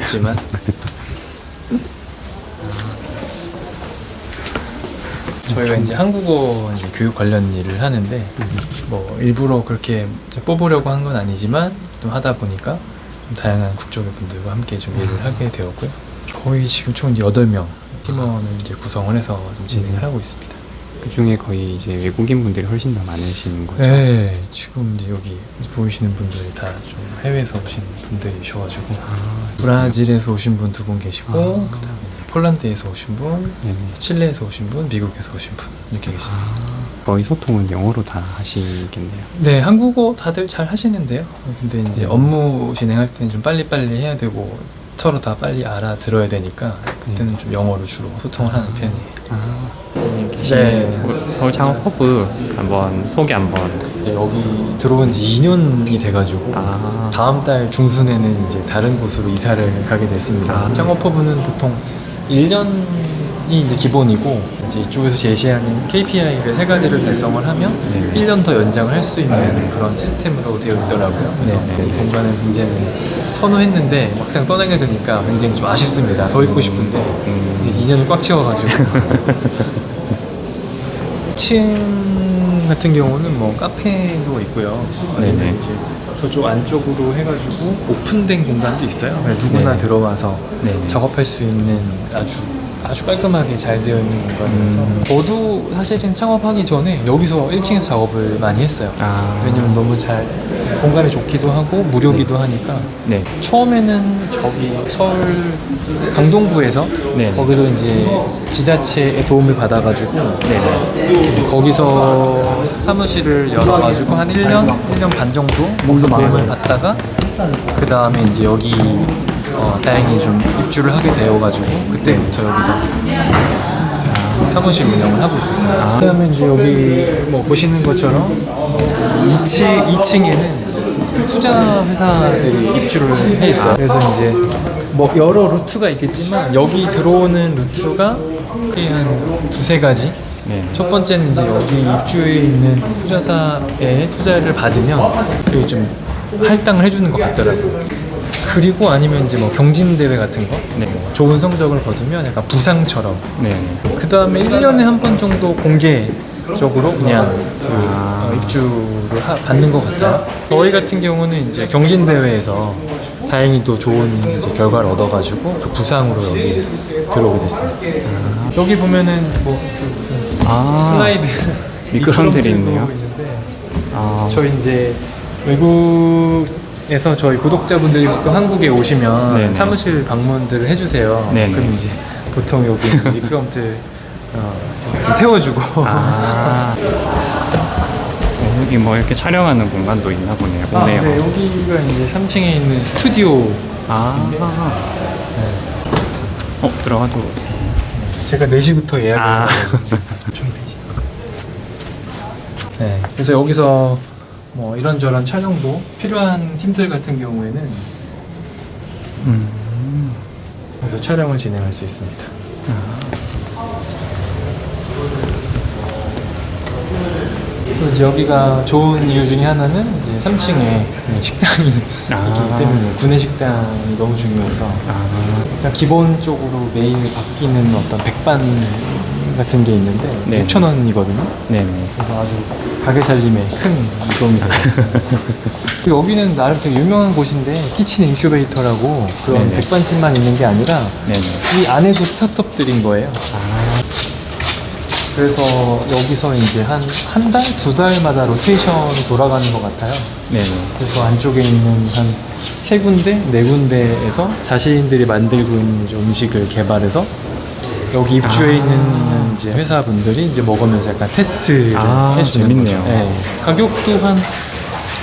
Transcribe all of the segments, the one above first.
없지만 저희가 이제 한국어 이제 교육 관련 일을 하는데 뭐 일부러 그렇게 이제 뽑으려고 한 건 아니지만 좀 하다 보니까 좀 다양한 국적의 분들과 함께 좀 일을 하게 되었고요. 저희 지금 총 8명 팀원을 이제 구성을 해서 좀 진행을 하고 있습니다. 그 중에 거의 이제 외국인 분들이 훨씬 더 많으신 거죠? 네, 지금 이제 여기 보이시는 분들이 다 좀 해외에서 오신 분들이셔가지고 브라질에서 오신 분 2분 계시고 그다음에 폴란드에서 오신 분, 네네. 칠레에서 오신 분, 미국에서 오신 분 이렇게 계십니다. 거의 소통은 영어로 다 하시겠네요. 네, 한국어 다들 잘 하시는데요. 근데 이제 업무 진행할 때는 좀 빨리빨리 해야 되고 서로 다 빨리 알아들어야 되니까 그때는 좀 영어로 주로 소통을 하는 편이에요. 선생님 계시는 네. 서울 창업 허브 한번 소개 한번. 네, 여기 들어온 지 2년이 돼가지고 다음 달 중순에는 이제 다른 곳으로 이사를 가게 됐습니다. 창업허브는 보통 1년이 이제 기본이고 이제 이쪽에서 제시하는 KPI를 3가지를 달성을 하면 1년 더 연장을 할 수 있는 그런 시스템으로 되어 있더라고요. 그래서 이 공간을 굉장히 선호했는데 막상 떠나게 되니까 굉장히 좀 아쉽습니다. 더 있고 싶은데 2년을 꽉 채워가지고 2층 같은 경우는 뭐 카페도 있고요. 네네. 이제 저쪽 안쪽으로 해가지고 오픈된 공간도 있어요. 누구나 네. 들어와서 네네. 작업할 수 있는 아주 깔끔하게 잘 되어 있는 공간이어서 저도 사실은 창업하기 전에 여기서 1층에서 작업을 많이 했어요. 왜냐면 너무 잘 공간이 좋기도 하고 무료기도 하니까 네. 처음에는 저기 서울 강동구에서 네. 거기서 이제 지자체의 도움을 받아가지고 거기서 사무실을 열어가지고 한 1년 반 정도 거기서 도움을 받다가 그 다음에 이제 여기 다행히 좀 입주를 하게 되어가지고 그때부터 여기서 사무실 운영을 하고 있었어요. 그다음에 이제 여기 뭐 보시는 것처럼 2층에는 투자 회사들이 입주를 해 있어요. 그래서 이제 뭐 여러 루트가 있겠지만 여기 들어오는 루트가 크게 한 2-3가지. 네. 첫 번째는 이제 여기 입주해 있는 투자사에 투자를 받으면 그게 좀 할당을 해주는 것 같더라고요. 그리고 아니면 이제 뭐 경진대회 같은 거 네. 좋은 성적을 거두면 약간 부상처럼 네. 그 다음에 1년에 한 번 정도 공개적으로 그냥 입주를 받는 것 같아요. 저희 같은 경우는 이제 경진대회에서 다행히 또 좋은 이제 결과를 얻어가지고 그 부상으로 여기 들어오게 됐습니다. 여기 보면은 뭐 그 무슨 슬라이드 미끄럼틀이 있네요. 저희 이제 외국에서 저희 구독자분들이 가끔 한국에 오시면 네네. 사무실 방문들을 해주세요. 네네. 그럼 이제 보통 여기 미끄럼틀 좀 태워주고 여기 뭐 이렇게 촬영하는 공간도 있나 보네요. 오네요. 네, 여기가 이제 3층에 있는 스튜디오. 들어가도. 제가 4시부터 예약을 해가지고 총 4시. 네, 그래서 여기서 뭐 이런저런 촬영도 필요한 팀들 같은 경우에는 여기서 촬영을 진행할 수 있습니다. 또 이제 여기가 좋은 이유 중에 하나는 이제 3층에 식당이 있기 때문에 구내 식당이 너무 중요해서 일단 기본적으로 매일 바뀌는 어떤 백반 같은 게 있는데 6,000원이거든요. 네네. 그래서 아주 가게 살림에 큰 도움이 돼요. 여기는 나름 되게 유명한 곳인데 키친 인큐베이터라고 그런 백반집만 있는 게 아니라 이 안에도 스타트업들인 거예요. 그래서 여기서 이제 한 달, 2달마다 로테이션이 돌아가는 것 같아요. 그래서 안쪽에 있는 한 3군데, 4군데에서 자신들이 만들고 있는 이제 음식을 개발해서 여기 입주해 있는 이제 회사분들이 이제 먹으면서 약간 테스트를 해주는 재밌네요. 거죠. 네. 가격도 한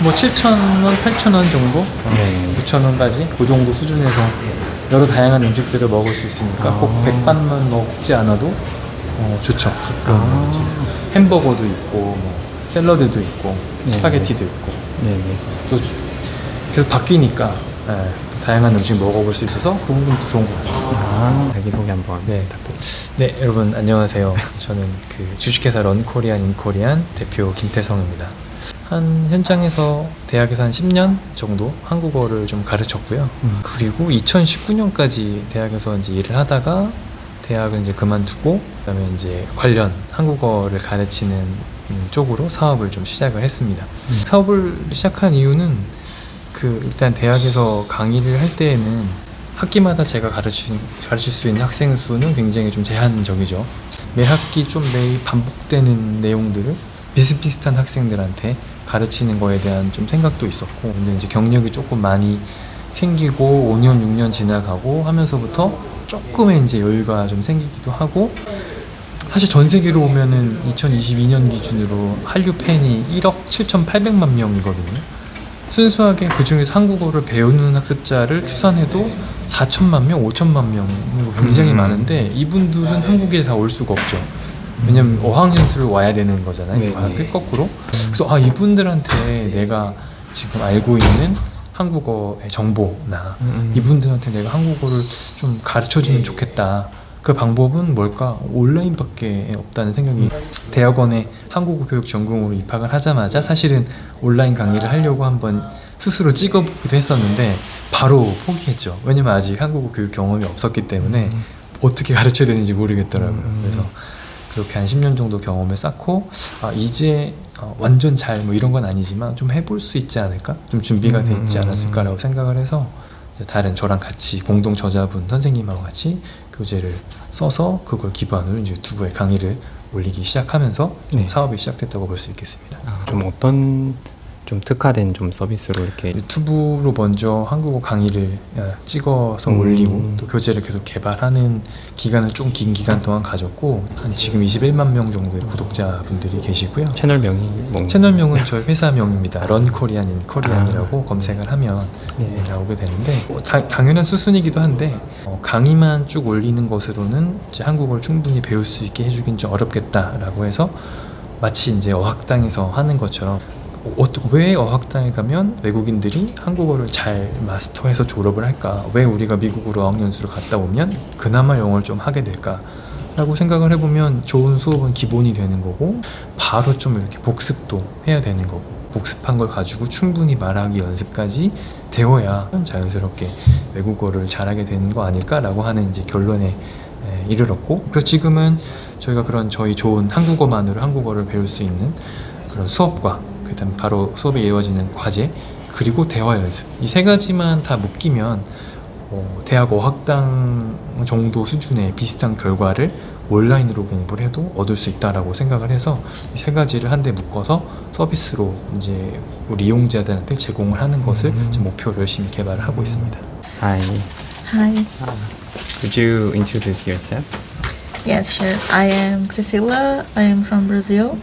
뭐 7,000원, 8,000원 정도? 9,000원까지? 그 정도 수준에서 여러 다양한 음식들을 먹을 수 있으니까 꼭 백반만 먹지 않아도 좋죠. 햄버거도 있고, 뭐 샐러드도 있고, 스파게티도 있고. 또 계속 바뀌니까 또 다양한 음식 먹어볼 수 있어서 그 부분도 좋은 것 같습니다. 자기소개 한번 부탁드립니다. 네, 여러분 안녕하세요. 저는 그 주식회사 런코리안 인코리안 대표 김태성입니다. 한 현장에서 대학에서 한 10년 정도 한국어를 좀 가르쳤고요. 그리고 2019년까지 대학에서 이제 일을 하다가 대학을 이제 그만두고 그다음에 이제 관련 한국어를 가르치는 쪽으로 사업을 좀 시작을 했습니다. 사업을 시작한 이유는 일단 대학에서 강의를 할 때에는 학기마다 제가 가르칠 수 있는 학생 수는 굉장히 좀 제한적이죠. 매 학기 좀 매일 반복되는 내용들을 비슷비슷한 학생들한테 가르치는 거에 대한 좀 생각도 있었고, 근데 이제 경력이 조금 많이 생기고 5년, 6년 지나가고 하면서부터 조금의 이제 여유가 좀 생기기도 하고, 사실 전 세계로 보면은 2022년 기준으로 한류 팬이 1억 7,800만 명이거든요. 순수하게 그 중에서 한국어를 배우는 학습자를 추산해도 4천만 명, 5천만 명으로 굉장히 많은데 이분들은 한국에 다 올 수가 없죠. 왜냐면 어학연수를 와야 되는 거잖아요. 네. 거꾸로. 그래서 이분들한테 내가 지금 알고 있는 한국어의 정보나 이분들한테 내가 한국어를 좀 가르쳐주면 좋겠다. 그 방법은 뭘까? 온라인밖에 없다는 생각이, 대학원에 한국어 교육 전공으로 입학을 하자마자 사실은 온라인 강의를 하려고 한번 스스로 찍어보기도 했었는데 바로 포기했죠. 왜냐면 아직 한국어 교육 경험이 없었기 때문에 어떻게 가르쳐야 되는지 모르겠더라고요. 그래서 그렇게 한 10년 정도 경험을 쌓고 이제 완전 잘 뭐 이런 건 아니지만 좀 해볼 수 있지 않을까? 좀 준비가 돼 있지 않았을까라고 생각을 해서 다른 저랑 같이 공동 저자분 선생님하고 같이 교재를 써서 그걸 기반으로 이제 유튜브에 강의를 올리기 시작하면서 좀 사업이 시작됐다고 볼 수 있겠습니다. 좀 어떤 좀 특화된 좀 서비스로 이렇게 유튜브로 먼저 한국어 강의를 찍어서 올리고 또 교재를 계속 개발하는 기간을 좀 긴 기간 동안 가졌고, 한 지금 21만 명 정도의 구독자분들이 계시고요. 채널명이 뭔가요? 채널명은 저희 회사명입니다. 런코리안 인 코리안이라고 검색을 하면 나오게 되는데 당연한 수순이기도 한데 강의만 쭉 올리는 것으로는 이제 한국어를 충분히 배울 수 있게 해주긴 좀 어렵겠다라고 해서 마치 이제 어학당에서 하는 것처럼 왜 어학당에 가면 외국인들이 한국어를 잘 마스터해서 졸업을 할까? 왜 우리가 미국으로 어학연수를 갔다 오면 그나마 영어를 좀 하게 될까? 라고 생각을 해보면 좋은 수업은 기본이 되는 거고, 바로 좀 이렇게 복습도 해야 되는 거고, 복습한 걸 가지고 충분히 말하기 연습까지 되어야 자연스럽게 외국어를 잘하게 되는 거 아닐까라고 하는 이제 결론에 이르렀고, 그래서 지금은 저희가 그런 저희 좋은 한국어만으로 한국어를 배울 수 있는 그런 수업과 그다음 바로 수업에 이어지는 과제, 그리고 대화 연습, 이 세 가지만 다 묶이면 대학 어학당 정도 수준의 비슷한 결과를 온라인으로 공부를 해도 얻을 수 있다라고 생각을 해서 이 세 가지를 한데 묶어서 서비스로 이제 우리 이용자들한테 제공을 하는 것을 지금 목표로 열심히 개발을 하고 있습니다. Hi. Hi. Could you introduce yourself? Yes, sure. I am Priscilla. I am from Brazil.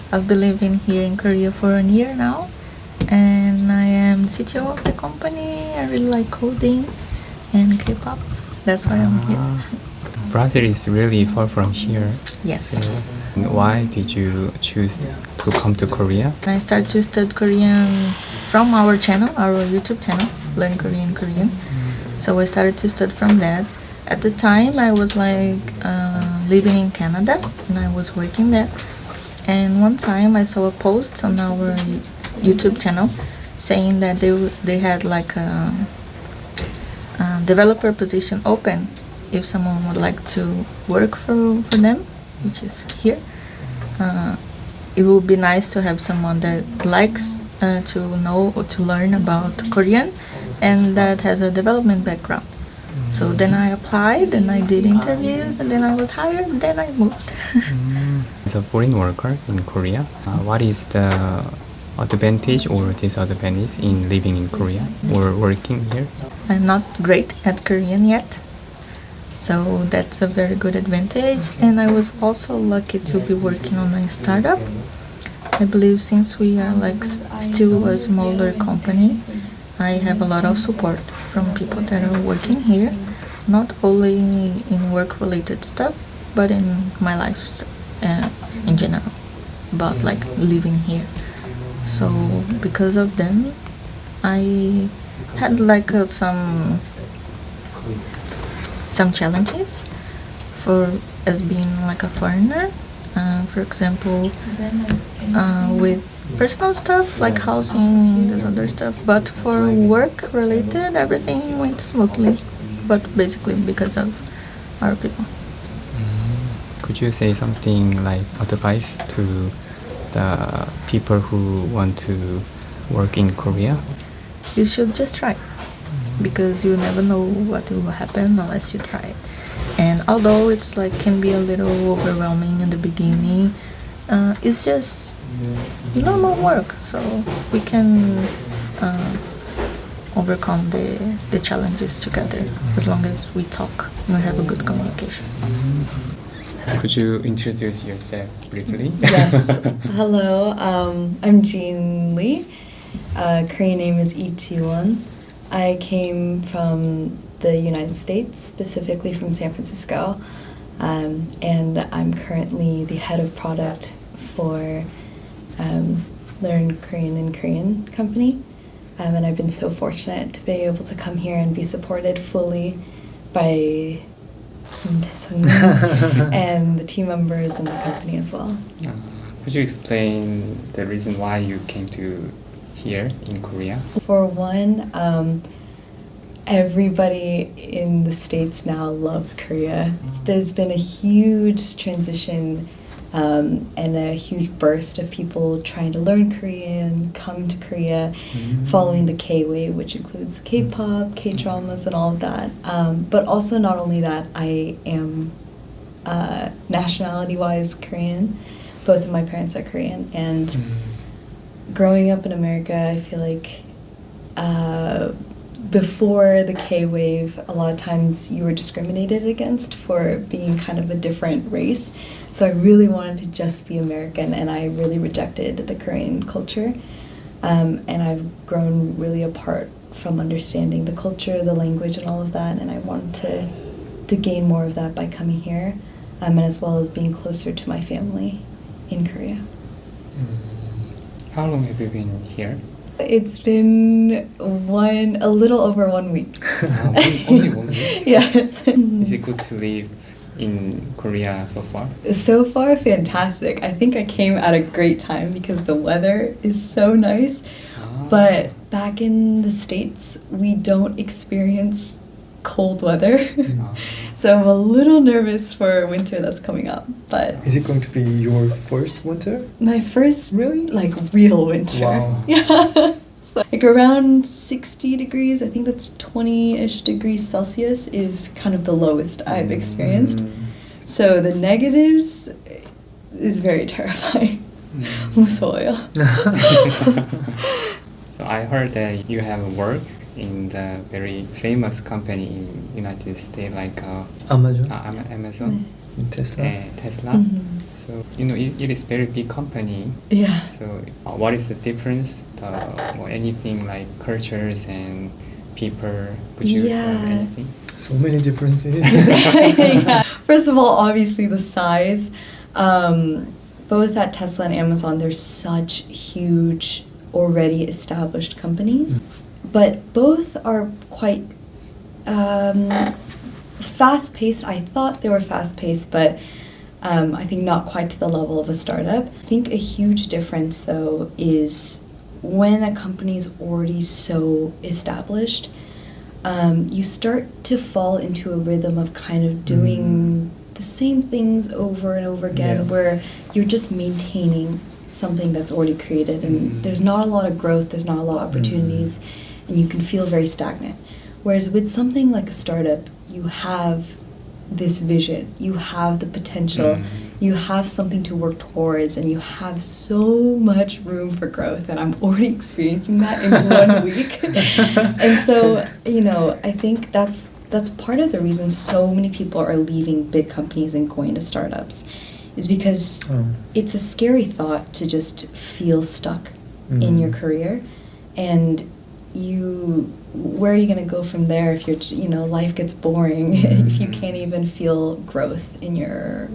I've been living here in Korea for a year now, and I am CTO of the company. I really like coding and K-pop. That's why I'm here. Brazil is really far from here. Yes. Why did you choose to come to Korea? I started to study Korean from our channel, our YouTube channel, Learn Korean. So I started to study from that. At the time, I was living in Canada, and I was working there. And one time I saw a post on our YouTube channel saying that they had like a developer position open if someone would like to work for them, which is here. It would be nice to have someone that likes to know or to learn about Korean and that has a development background. So then I applied and I did interviews and then I was hired and then I moved. As a foreign worker in Korea, what is the advantage or disadvantage in living in Korea or working here? I'm not great at Korean yet, so that's a very good advantage. And I was also lucky to be working on a startup. I believe since we are still a smaller company, I have a lot of support from people that are working here, not only in work-related stuff, but in my life in general, about living here. So because of them, I had some challenges as being a foreigner. For example, with personal stuff like housing, this other stuff. But for work related, everything went smoothly. But basically because of our people. Could you say something like advice to the people who want to work in Korea? You should just try, because you never know what will happen unless you try it. And although it's like can be a little overwhelming in the beginning, it's just normal work, so we can overcome the challenges together as long as we talk and we have a good communication. Could you introduce yourself briefly? Yes. Hello, I'm Jean Lee. Korean name is Lee Ji-won. I came from the United States, specifically from San Francisco, and I'm currently the head of product for Learn Korean in Korean company. And I've been so fortunate to be able to come here and be supported fully by and the team members and the company as well. Could you explain the reason why you came to here in Korea? For one, everybody in the States now loves Korea. There's been a huge transition and a huge burst of people trying to learn Korean, come to Korea, following the K-wave, which includes K-pop, K-dramas, and all of that. But also not only that, I am nationality-wise Korean. Both of my parents are Korean, and growing up in America, I feel like before the K-wave, a lot of times you were discriminated against for being kind of a different race. So I really wanted to just be American, and I really rejected the Korean culture. And I've grown really apart from understanding the culture, the language, and all of that. And I wanted to gain more of that by coming here, and as well as being closer to my family in Korea. How long have you been here? It's been a little over 1 week. Only 1 week? Yes. Is it good to live in Korea so far? So far, fantastic. I think I came at a great time because the weather is so nice. But back in the States, we don't experience cold weather. So I'm a little nervous for winter that's coming up. But Is it going to be your first winter? my first Really? like real winter. Wow. Yeah. So like around 60 degrees, I think that's 20-ish degrees Celsius is kind of the lowest I've experienced. So the negatives is very terrifying. 무서워요. So I heard that you have worked in the very famous company in United States like Amazon, Amazon, Tesla. Tesla. Mhm. So it is very big company. Yeah. So what is the difference? Or anything like cultures and people? Could you tell Yeah. anything? So many differences. Yeah. First of all, obviously the size. Both at Tesla and Amazon, they're such huge, already established companies. But both are quite fast-paced. I thought they were fast-paced, but I think not quite to the level of a startup. I think a huge difference, though, is when a company is already so established, you start to fall into a rhythm of kind of doing the same things over and over again, Yeah. where you're just maintaining something that's already created, and there's not a lot of growth, there's not a lot of opportunities, and you can feel very stagnant. Whereas with something like a startup, you have this vision, you have the potential, you have something to work towards, and you have so much room for growth, and I'm already experiencing that in 1 week. And so, I think that's part of the reason so many people are leaving big companies and going to startups, is because it's a scary thought to just feel stuck in your career, and where are you going to go from there if life gets boring, if you can't even feel growth in your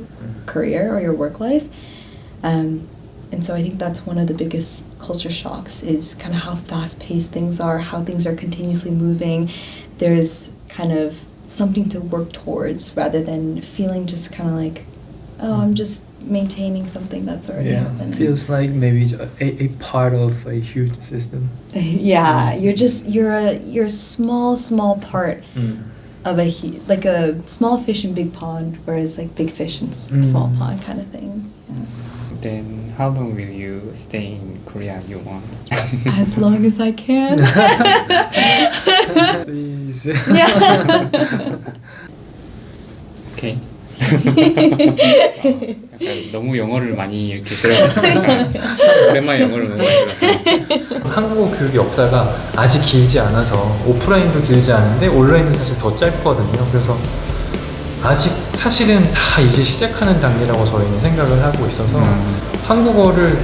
career or your work life. And so I think that's one of the biggest culture shocks, is kind of how fast-paced things are, how things are continuously moving. There's kind of something to work towards rather than feeling just kind of like, oh, I'm just maintaining something that's already Yeah, happening. feels like maybe it's a part of a huge system. Yeah, you're a small part of like a small fish in big pond, whereas like big fish in small pond kind of thing. Yeah. Then how long will you stay in Korea you want? As long as I can. Please. Yeah. 오케이. 약간 너무 영어를 많이 이렇게 들어가지고 오랜만에 영어를 너무 많이 들었어요. 한국어 교육의 역사가 아직 길지 않아서 오프라인도 길지 않은데 온라인은 사실 더 짧거든요. 그래서 아직 사실은 다 이제 시작하는 단계라고 저희는 생각을 하고 있어서 한국어를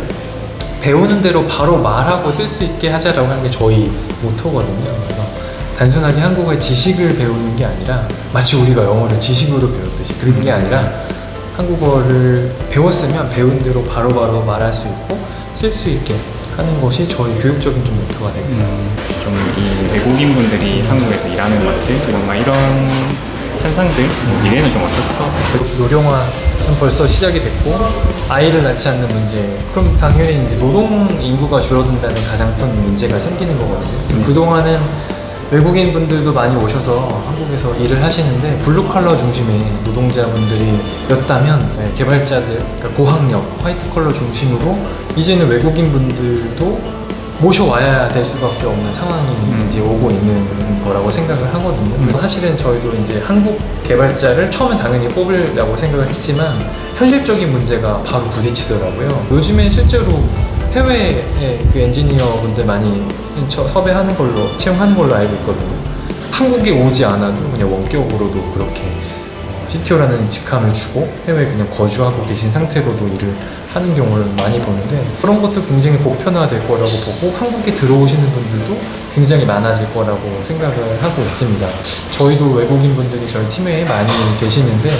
배우는 대로 바로 말하고 쓸 수 있게 하자라고 하는 게 저희 모토거든요. 그래서 단순하게 한국어의 지식을 배우는 게 아니라 마치 우리가 영어를 지식으로 배웠듯이 그런 게 아니라 한국어를 배웠으면 배운 대로 바로바로 말할 수 있고 쓸 수 있게 하는 것이 저희 교육적인 좀 목표가 되겠습니다. 좀 이 외국인 분들이 한국에서 일하는 것들 그리고 막 이런 현상들 미래는 좀 어떨까? 노령화는 벌써 시작이 됐고 아이를 낳지 않는 문제 그럼 당연히 이제 노동 인구가 줄어든다는 가장 큰 문제가 생기는 거거든요. 그동안은 외국인 분들도 많이 오셔서 한국에서 일을 하시는데 블루컬러 중심의 노동자분들이었다면 개발자들, 그러니까 고학력, 화이트 컬러 중심으로 이제는 외국인 분들도 모셔와야 될 수밖에 없는 상황이 이제 오고 있는 거라고 생각을 하거든요. 그래서 사실은 저희도 이제 한국 개발자를 처음엔 당연히 뽑으려고 생각을 했지만 현실적인 문제가 바로 부딪히더라고요. 요즘에 실제로 해외에 그 엔지니어 분들 많이 섭외하는 걸로, 채용하는 걸로 알고 있거든요. 한국에 오지 않아도 그냥 원격으로도 그렇게 CTO라는 직함을 주고 해외에 그냥 거주하고 계신 상태로도 일을 하는 경우를 많이 보는데 그런 것도 굉장히 보편화될 거라고 보고 한국에 들어오시는 분들도 굉장히 많아질 거라고 생각을 하고 있습니다. 저희도 외국인 분들이 저희 팀에 많이 계시는데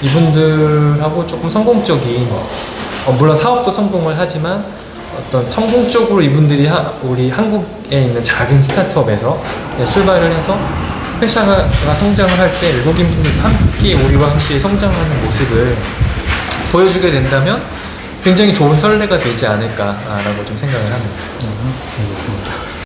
이분들하고 조금 성공적인 물론 사업도 성공을 하지만 어떤 성공적으로 이분들이 우리 한국에 있는 작은 스타트업에서 출발을 해서 회사가 성장을 할 때 외국인 분들과 함께 우리와 함께 성장하는 모습을 보여주게 된다면 굉장히 좋은 선례가 되지 않을까라고 좀 생각을 합니다. 알겠습니다.